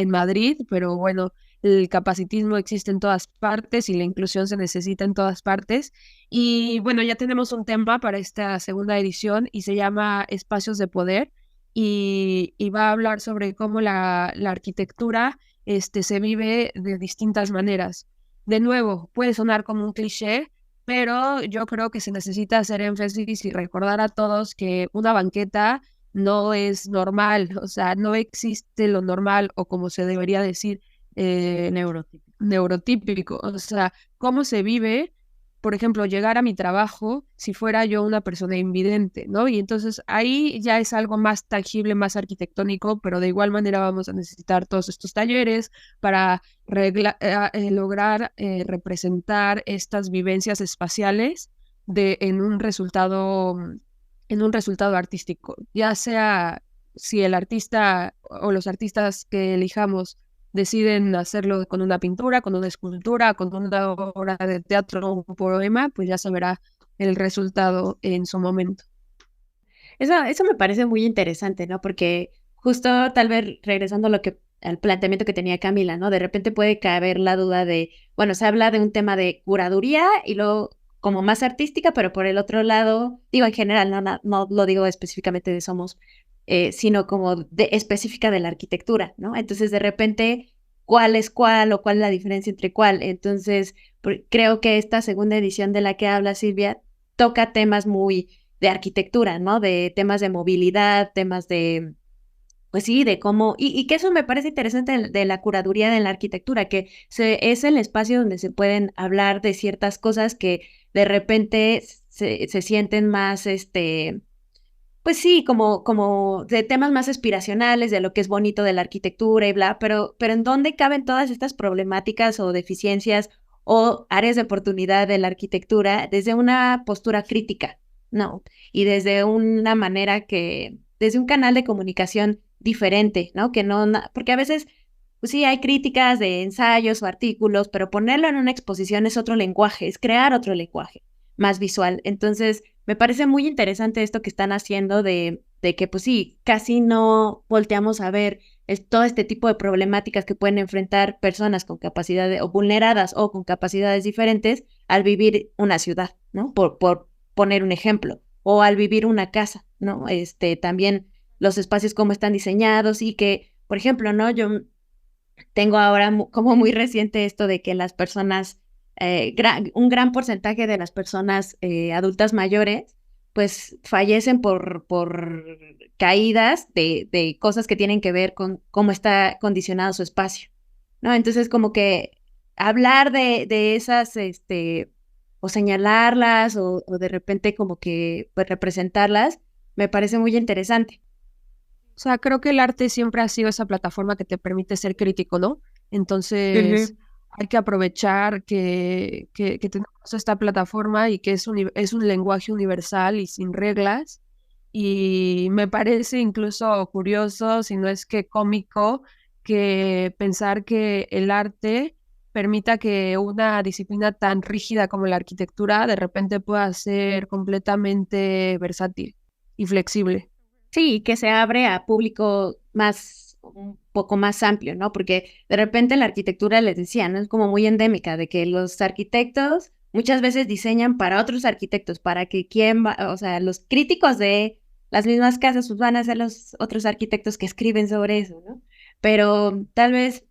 Madrid, pero bueno, el capacitismo existe en todas partes y la inclusión se necesita en todas partes. Y bueno, ya tenemos un tema para esta segunda edición y se llama Espacios de Poder y va a hablar sobre cómo la arquitectura se vive de distintas maneras. De nuevo, puede sonar como un cliché, pero yo creo que se necesita hacer énfasis y recordar a todos que una banqueta no es normal, o sea, no existe lo normal o como se debería decir, neurotípico, o sea, cómo se vive, por ejemplo, llegar a mi trabajo si fuera yo una persona invidente, ¿no? Y entonces ahí ya es algo más tangible, más arquitectónico, pero de igual manera vamos a necesitar todos estos talleres para lograr representar estas vivencias espaciales en un resultado artístico, ya sea si el artista o los artistas que elijamos deciden hacerlo con una pintura, con una escultura, con una obra de teatro, un poema, pues ya se verá el resultado en su momento. Eso me parece muy interesante, ¿no? Porque justo tal vez regresando al planteamiento que tenía Camila, ¿no? De repente puede caber la duda de, bueno, se habla de un tema de curaduría y luego como más artística, pero por el otro lado, digo en general, no lo digo específicamente de Somos, sino como específica de la arquitectura, ¿no? Entonces de repente, ¿cuál es cuál o cuál es la diferencia entre cuál? Entonces, creo que esta segunda edición de la que habla Silvia toca temas muy de arquitectura, ¿no? De temas de movilidad, temas de, pues sí, de cómo, y que eso me parece interesante de la curaduría de la arquitectura, que es el espacio donde se pueden hablar de ciertas cosas que de repente se sienten más, pues sí, como de temas más aspiracionales, de lo que es bonito de la arquitectura y bla, pero ¿en dónde caben todas estas problemáticas o deficiencias o áreas de oportunidad de la arquitectura desde una postura crítica? No, y desde una manera desde un canal de comunicación diferente, ¿no? Porque a veces, pues sí, hay críticas de ensayos o artículos, pero ponerlo en una exposición es otro lenguaje, es crear otro lenguaje más visual. Entonces, me parece muy interesante esto que están haciendo de que, pues sí, casi no volteamos a ver todo este tipo de problemáticas que pueden enfrentar personas con capacidades o vulneradas o con capacidades diferentes al vivir una ciudad, ¿no? Por poner un ejemplo, o al vivir una casa, ¿no? También los espacios cómo están diseñados y que, por ejemplo, ¿no? Yo tengo ahora como muy reciente esto de que las personas, un gran porcentaje de las personas adultas mayores, pues fallecen por caídas de cosas que tienen que ver con cómo está condicionado su espacio, ¿no? Entonces, como que hablar de esas, o señalarlas o de repente como que pues, representarlas, me parece muy interesante. O sea, creo que el arte siempre ha sido esa plataforma que te permite ser crítico, ¿no? Entonces, hay que aprovechar que tenemos esta plataforma y que es un lenguaje universal y sin reglas. Y me parece incluso curioso, si no es que cómico, que pensar que el arte permita que una disciplina tan rígida como la arquitectura de repente pueda ser completamente versátil y flexible. Sí, que se abre a público más un poco más amplio, ¿no? Porque de repente la arquitectura, les decía, ¿no? Es como muy endémica de que los arquitectos muchas veces diseñan para otros arquitectos, para que o sea, los críticos de las mismas casas pues van a ser los otros arquitectos que escriben sobre eso, ¿no? Pero tal vez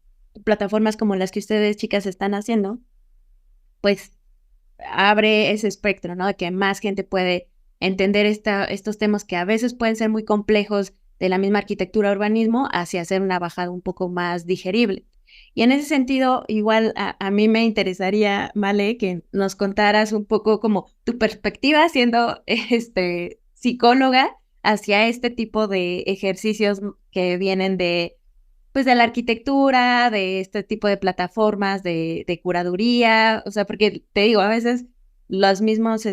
plataformas como las que ustedes, chicas, están haciendo, pues abre ese espectro, ¿no? De que más gente puede entender estos temas que a veces pueden ser muy complejos de la misma arquitectura urbanismo hacia hacer una bajada un poco más digerible. Y en ese sentido, igual a mí me interesaría, Male, que nos contaras un poco como tu perspectiva siendo psicóloga hacia este tipo de ejercicios que vienen de pues de la arquitectura, de este tipo de plataformas de curaduría, o sea, porque te digo, a veces las mismas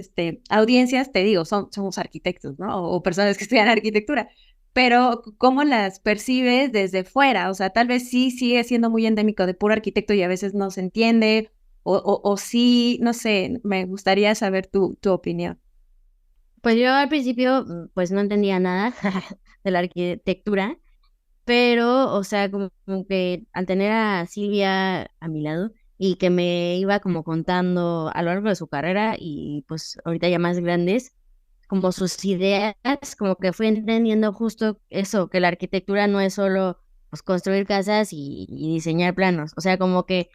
audiencias, te digo, somos arquitectos, ¿no? O personas que estudian arquitectura, pero ¿cómo las percibes desde fuera? O sea, tal vez sí sigue siendo muy endémico de puro arquitecto y a veces no se entiende, o sí, no sé, me gustaría saber tu opinión. Pues yo al principio, pues no entendía nada de la arquitectura, pero, o sea, como que al tener a Silvia a mi lado y que me iba como contando a lo largo de su carrera y pues ahorita ya más grandes, como sus ideas, como que fui entendiendo justo eso, que la arquitectura no es solo pues construir casas y diseñar planos, o sea, como que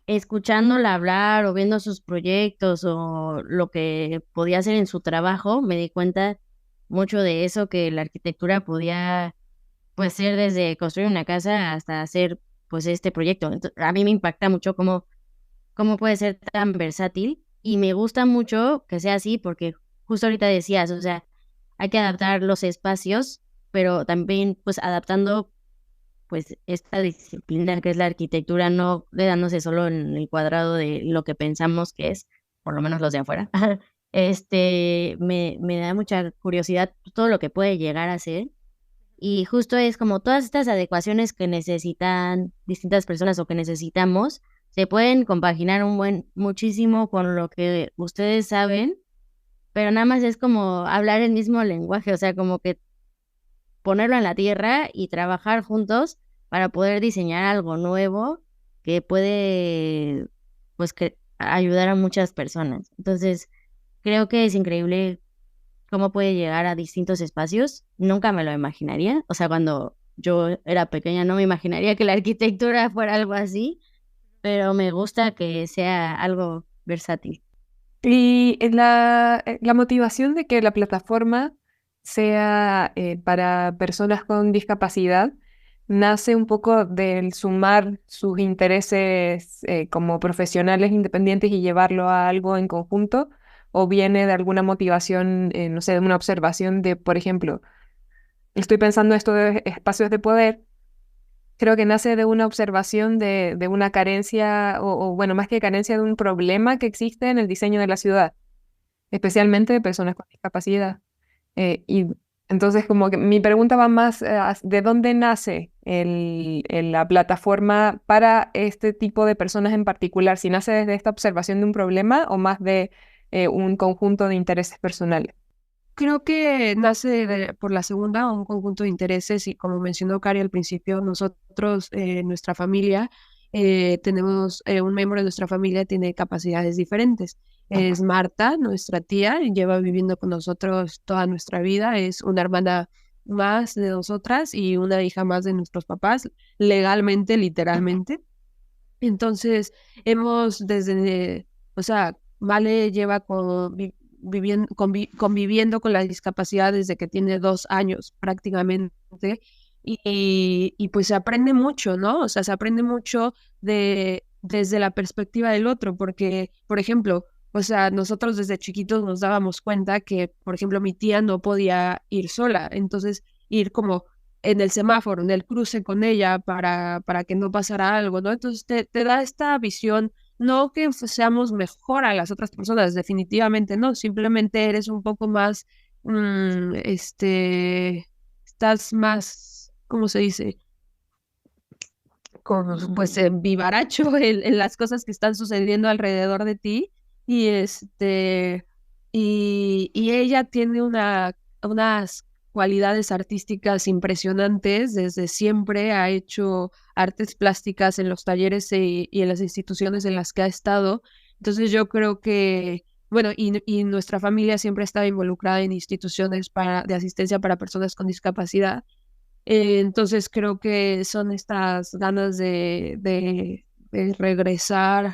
escuchándola hablar o viendo sus proyectos o lo que podía hacer en su trabajo, me di cuenta mucho de eso, que la arquitectura podía pues ser desde construir una casa hasta hacer pues este proyecto. A mí me impacta mucho cómo puede ser tan versátil y me gusta mucho que sea así porque justo ahorita decías, o sea, hay que adaptar los espacios, pero también pues adaptando pues esta disciplina que es la arquitectura, no quedándose solo en el cuadrado de lo que pensamos que es, por lo menos los de afuera. Me da mucha curiosidad todo lo que puede llegar a ser. Y justo es como todas estas adecuaciones que necesitan distintas personas o que necesitamos, se pueden compaginar muchísimo con lo que ustedes saben, pero nada más es como hablar el mismo lenguaje, o sea, como que ponerlo en la tierra y trabajar juntos para poder diseñar algo nuevo que puede, pues, que ayudar a muchas personas. Entonces, creo que es increíble cómo puede llegar a distintos espacios. Nunca me lo imaginaría. O sea, cuando yo era pequeña no me imaginaría que la arquitectura fuera algo así, pero me gusta que sea algo versátil. Y la motivación de que la plataforma sea para personas con discapacidad nace un poco del sumar sus intereses como profesionales independientes y llevarlo a algo en conjunto, o viene de alguna motivación, no sé, de una observación de, por ejemplo, estoy pensando esto de espacios de poder. Creo que nace de una observación de una carencia, o bueno, más que carencia, de un problema que existe en el diseño de la ciudad, especialmente de personas con discapacidad. Y entonces, como que mi pregunta va más ¿de dónde nace la plataforma para este tipo de personas en particular? Si nace desde esta observación de un problema o más de un conjunto de intereses personales. Creo que nace por la segunda, un conjunto de intereses, y como mencionó Cari al principio, nosotros, nuestra familia, tenemos un miembro de nuestra familia tiene capacidades diferentes. Es Marta, nuestra tía, lleva viviendo con nosotros toda nuestra vida, es una hermana más de nosotras y una hija más de nuestros papás, legalmente, literalmente. Entonces, o sea, Vale lleva conviviendo con la discapacidad desde que tiene 2 años prácticamente, y pues se aprende mucho, ¿no? O sea, se aprende mucho desde la perspectiva del otro, porque, por ejemplo, o sea, nosotros desde chiquitos nos dábamos cuenta que, por ejemplo, mi tía no podía ir sola, entonces ir como en el semáforo, en el cruce con ella para que no pasara algo, ¿no? Entonces te da esta visión, no que seamos mejor a las otras personas, definitivamente no, simplemente eres un poco más, estás más, ¿cómo se dice? Pues vivaracho en las cosas que están sucediendo alrededor de ti, y y ella tiene unas cualidades artísticas impresionantes, desde siempre ha hecho artes plásticas en los talleres y en las instituciones en las que ha estado. Entonces yo creo que, bueno, y nuestra familia siempre ha estado involucrada en instituciones de asistencia para personas con discapacidad. Entonces creo que son estas ganas de regresar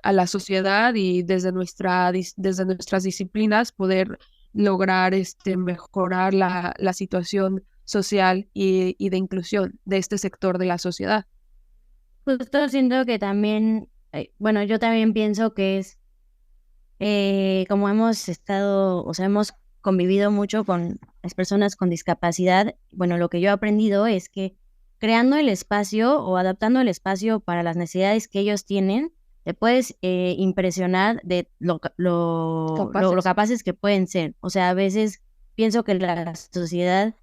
a la sociedad y desde nuestras disciplinas poder lograr mejorar la situación social y de inclusión de este sector de la sociedad. Justo siento que también, bueno, yo también pienso que es como hemos estado, o sea, hemos convivido mucho con las personas con discapacidad. Bueno, lo que yo he aprendido es que creando el espacio o adaptando el espacio para las necesidades que ellos tienen, te puedes impresionar de lo capaces que pueden ser. O sea, a veces pienso que la sociedad,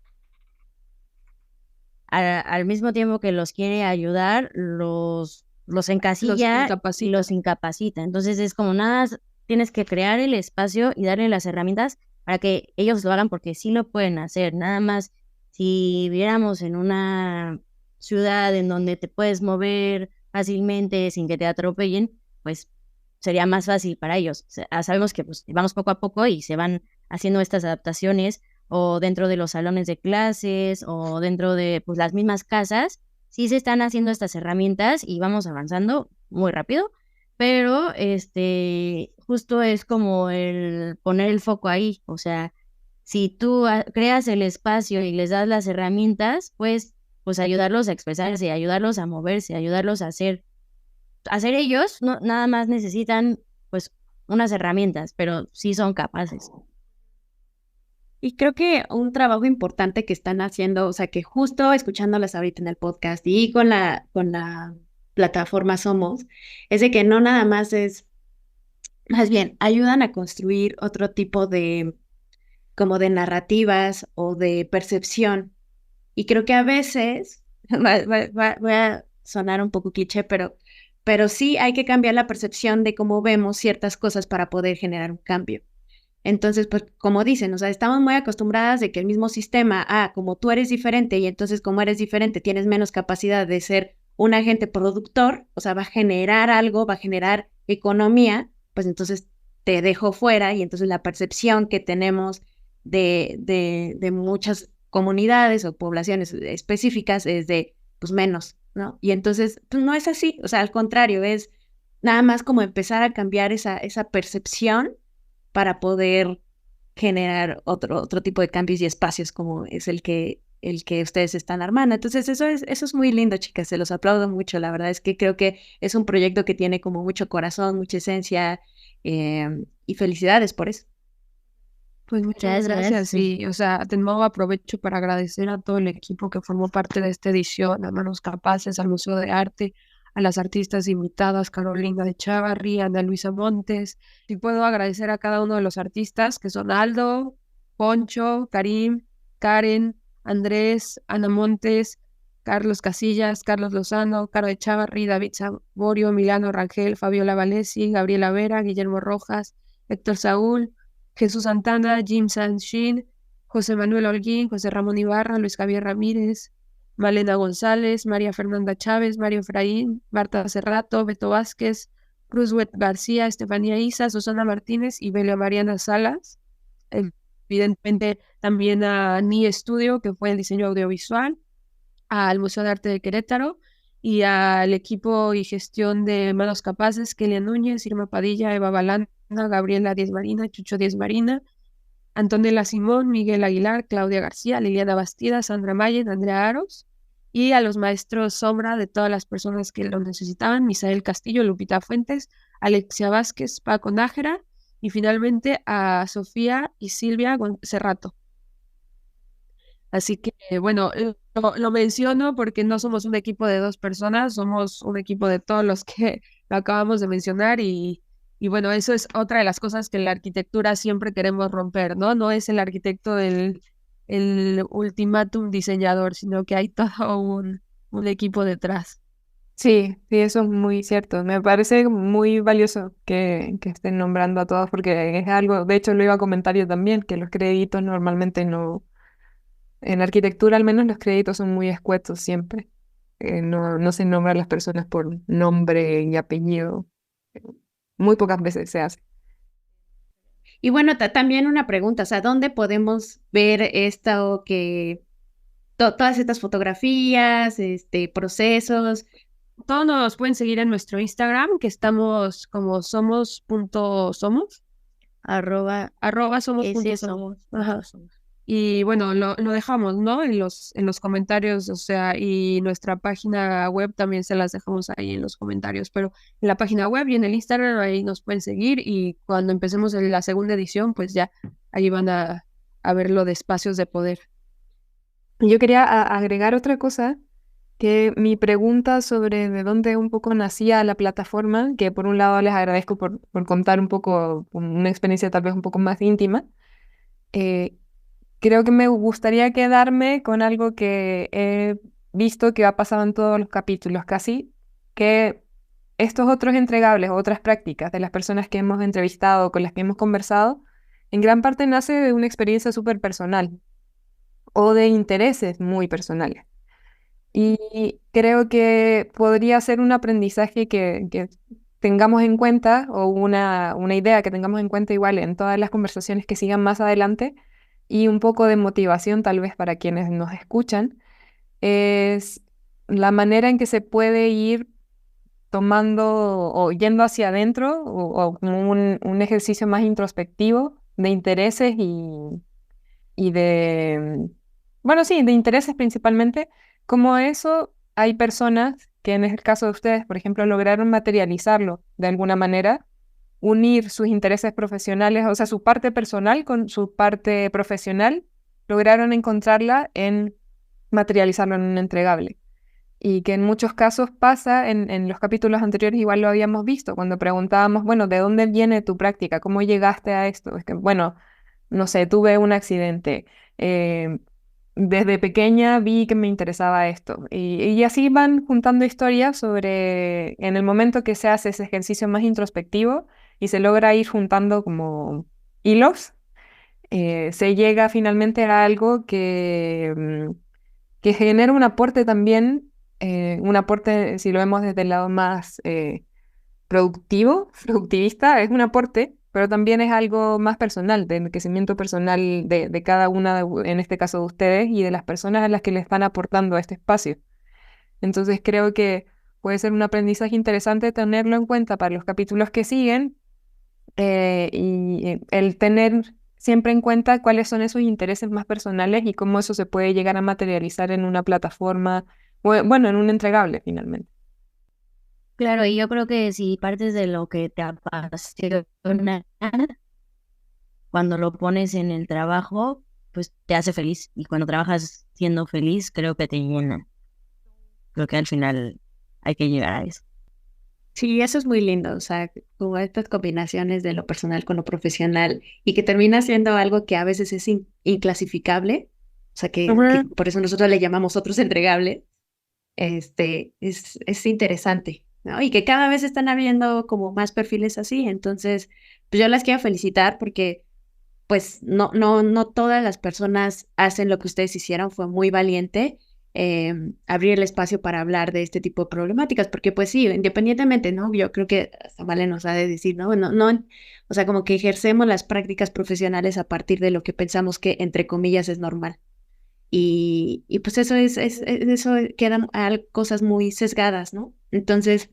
al mismo tiempo que los quiere ayudar, los encasilla y los incapacita. Entonces es como nada, tienes que crear el espacio y darle las herramientas para que ellos lo hagan, porque sí lo pueden hacer. Nada más, si viéramos en una ciudad en donde te puedes mover fácilmente sin que te atropellen, pues sería más fácil para ellos. O sea, sabemos que pues vamos poco a poco y se van haciendo estas adaptaciones, o dentro de los salones de clases, o dentro de pues las mismas casas, sí se están haciendo estas herramientas y vamos avanzando muy rápido, pero justo es como el poner el foco ahí. O sea, si tú creas el espacio y les das las herramientas, pues ayudarlos a expresarse, ayudarlos a moverse, ayudarlos a hacer ellos, no, nada más necesitan pues unas herramientas, pero sí son capaces. Y creo que un trabajo importante que están haciendo, o sea, que justo escuchándolas ahorita en el podcast y con la plataforma Somos, es de que no nada más es, más bien, ayudan a construir otro tipo de, como de narrativas o de percepción. Y creo que a veces, voy a sonar un poco cliché, pero sí hay que cambiar la percepción de cómo vemos ciertas cosas para poder generar un cambio. Entonces, pues, como dicen, o sea, estamos muy acostumbradas de que el mismo sistema, como tú eres diferente y entonces como eres diferente tienes menos capacidad de ser un agente productor, o sea, va a generar algo, va a generar economía, pues entonces te dejo fuera, y entonces la percepción que tenemos de muchas comunidades o poblaciones específicas es de, pues, menos, ¿no? Y entonces, pues, no es así, o sea, al contrario, es nada más como empezar a cambiar esa percepción para poder generar otro tipo de cambios y espacios como es el que ustedes están armando. Entonces, eso es muy lindo, chicas, se los aplaudo mucho. La verdad es que creo que es un proyecto que tiene como mucho corazón, mucha esencia, y felicidades por eso. Pues muchas gracias. Y, o sea, de nuevo aprovecho para agradecer a todo el equipo que formó parte de esta edición, a Manos Capaces, al Museo de Arte, a las artistas invitadas, Carolina de Chavarri, Ana Luisa Montes. Y puedo agradecer a cada uno de los artistas, que son Aldo, Poncho, Karim, Karen, Andrés, Ana Montes, Carlos Casillas, Carlos Lozano, Caro de Chavarri, David Saborio, Emiliano Rangel, Fabiola Valesi, Gabriela Vera, Guillermo Rojas, Héctor Saúl, Jesús Santana, Jim Sanshin, José Manuel Holguín, José Ramón Ibarra, Luis Javier Ramírez, Malena González, María Fernanda Chávez, Mario Efraín, Marta Cerrato, Beto Vázquez, Rooswet García, Estefanía Isa, Susana Martínez y Belia Mariana Salas. Evidentemente también a Ni Estudio, que fue el diseño audiovisual, al Museo de Arte de Querétaro y al equipo y gestión de Manos Capaces, Kelia Núñez, Irma Padilla, Eva Balanda, Gabriela Díez Marina, Chucho Díez Marina, Antonella Simón, Miguel Aguilar, Claudia García, Liliana Bastida, Sandra Mayen, Andrea Aros, y a los maestros sombra de todas las personas que lo necesitaban, Misael Castillo, Lupita Fuentes, Alexia Vázquez, Paco Nájera, y finalmente a Sofía y Silvia Cerrato. Así que, bueno, lo menciono porque no somos un equipo de 2 personas, somos un equipo de todos los que lo acabamos de mencionar, y bueno, eso es otra de las cosas que en la arquitectura siempre queremos romper, ¿no? No es el arquitecto el ultimátum diseñador, sino que hay todo un equipo detrás. Sí, eso es muy cierto. Me parece muy valioso que estén nombrando a todos, porque es algo, de hecho lo iba a comentar yo también, que los créditos normalmente no En arquitectura al menos los créditos son muy escuetos siempre. No se nombra a las personas por nombre y apellido. Muy pocas veces se hace. Y bueno, también una pregunta, o sea, ¿dónde podemos ver esto que todas estas fotografías, procesos? Todos nos pueden seguir en nuestro Instagram, que estamos como somos.somos, Arroba @somos.somos. somos. Ajá. Y bueno, lo dejamos, ¿no? En los comentarios, o sea, y nuestra página web también se las dejamos ahí en los comentarios, pero en la página web y en el Instagram ahí nos pueden seguir y cuando empecemos en la segunda edición, pues ya ahí van a ver lo de espacios de poder. Yo quería agregar otra cosa, que mi pregunta sobre de dónde un poco nacía la plataforma, que por un lado les agradezco por contar un poco, una experiencia tal vez un poco más íntima. Creo que me gustaría quedarme con algo que he visto que ha pasado en todos los capítulos casi, que estos otros entregables, otras prácticas de las personas que hemos entrevistado, con las que hemos conversado, en gran parte nace de una experiencia súper personal o de intereses muy personales. Y creo que podría ser un aprendizaje que tengamos en cuenta o una idea que tengamos en cuenta igual en todas las conversaciones que sigan más adelante y un poco de motivación tal vez para quienes nos escuchan, es la manera en que se puede ir tomando o yendo hacia adentro o como un ejercicio más introspectivo de intereses y de, bueno, sí, de intereses principalmente, como eso hay personas que en el caso de ustedes, por ejemplo, lograron materializarlo de alguna manera, unir sus intereses profesionales, o sea, su parte personal con su parte profesional, lograron encontrarla en materializarlo en un entregable. Y que en muchos casos pasa, en los capítulos anteriores igual lo habíamos visto, cuando preguntábamos, bueno, ¿de dónde viene tu práctica? ¿Cómo llegaste a esto? Es que, bueno, no sé, tuve un accidente. eh, Desde pequeña vi que me interesaba esto. Y así van juntando historias sobre, en el momento que se hace ese ejercicio más introspectivo y se logra ir juntando como hilos, se llega finalmente a algo que genera un aporte también, un aporte, si lo vemos desde el lado más productivista, es un aporte, pero también es algo más personal, de enriquecimiento personal de cada una, en este caso de ustedes, y de las personas a las que le están aportando a este espacio. Entonces creo que puede ser un aprendizaje interesante tenerlo en cuenta para los capítulos que siguen, y el tener siempre en cuenta cuáles son esos intereses más personales y cómo eso se puede llegar a materializar en una plataforma, o, bueno, en un entregable finalmente. Claro, y yo creo que si partes de lo que te apasiona, cuando lo pones en el trabajo, pues te hace feliz. Y cuando trabajas siendo feliz, creo que te llena. Creo que al final hay que llegar a eso. Sí, eso es muy lindo, o sea, como estas combinaciones de lo personal con lo profesional y que termina siendo algo que a veces es inclasificable, o sea, que por eso nosotros le llamamos otros entregables, es interesante, ¿no? Y que cada vez están habiendo como más perfiles así, entonces, pues yo las quiero felicitar porque, pues, no todas las personas hacen lo que ustedes hicieron, fue muy valiente abrir el espacio para hablar de este tipo de problemáticas, porque pues sí, independientemente, ¿no? Yo creo que hasta Vale nos ha de decir, ¿no? No, o sea, como que ejercemos las prácticas profesionales a partir de lo que pensamos que, entre comillas, es normal. Y pues eso quedan cosas muy sesgadas, ¿no? Entonces,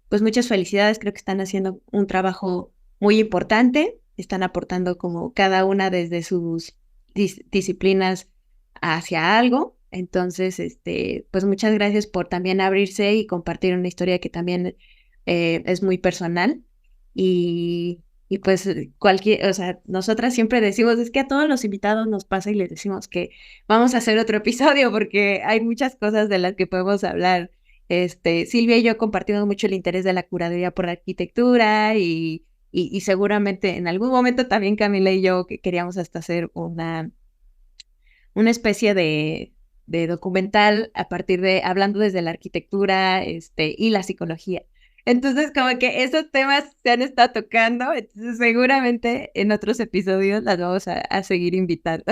pues muchas felicidades, creo que están haciendo un trabajo muy importante, están aportando como cada una desde sus disciplinas hacia algo. Entonces, pues muchas gracias por también abrirse y compartir una historia que también es muy personal. Y pues o sea, nosotras siempre decimos, es que a todos los invitados nos pasa y les decimos que vamos a hacer otro episodio porque hay muchas cosas de las que podemos hablar. Silvia y yo compartimos mucho el interés de la curaduría por la arquitectura y seguramente en algún momento también Camila y yo queríamos hasta hacer una especie de documental a partir de, hablando desde la arquitectura, y la psicología. Entonces, como que esos temas se han estado tocando, entonces seguramente en otros episodios las vamos a seguir invitando.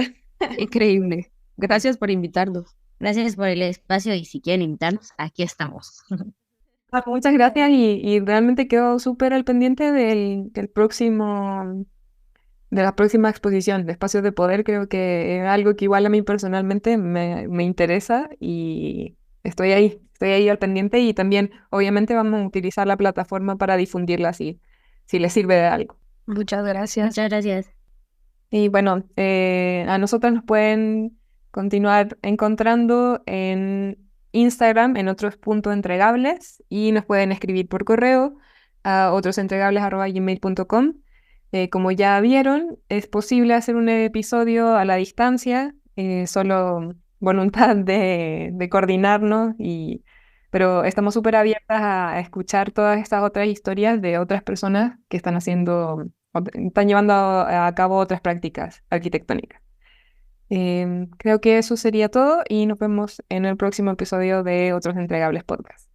Increíble. Gracias por invitarnos. Gracias por el espacio y si quieren invitarnos, aquí estamos. Muchas gracias y realmente quedo súper al pendiente del próximo, de la próxima exposición de Espacios de Poder. Creo que es algo que igual a mí personalmente me interesa y estoy ahí al pendiente y también obviamente vamos a utilizar la plataforma para difundirla si les sirve de algo. Muchas gracias. Muchas gracias. Y bueno, a nosotras nos pueden continuar encontrando en Instagram, en otros.entregables, y nos pueden escribir por correo a otrosentregables@gmail.com. Como ya vieron, es posible hacer un episodio a la distancia, solo voluntad de coordinarnos, pero estamos súper abiertas a escuchar todas estas otras historias de otras personas que están están llevando a cabo otras prácticas arquitectónicas. Creo que eso sería todo y nos vemos en el próximo episodio de Otros Entregables Podcast.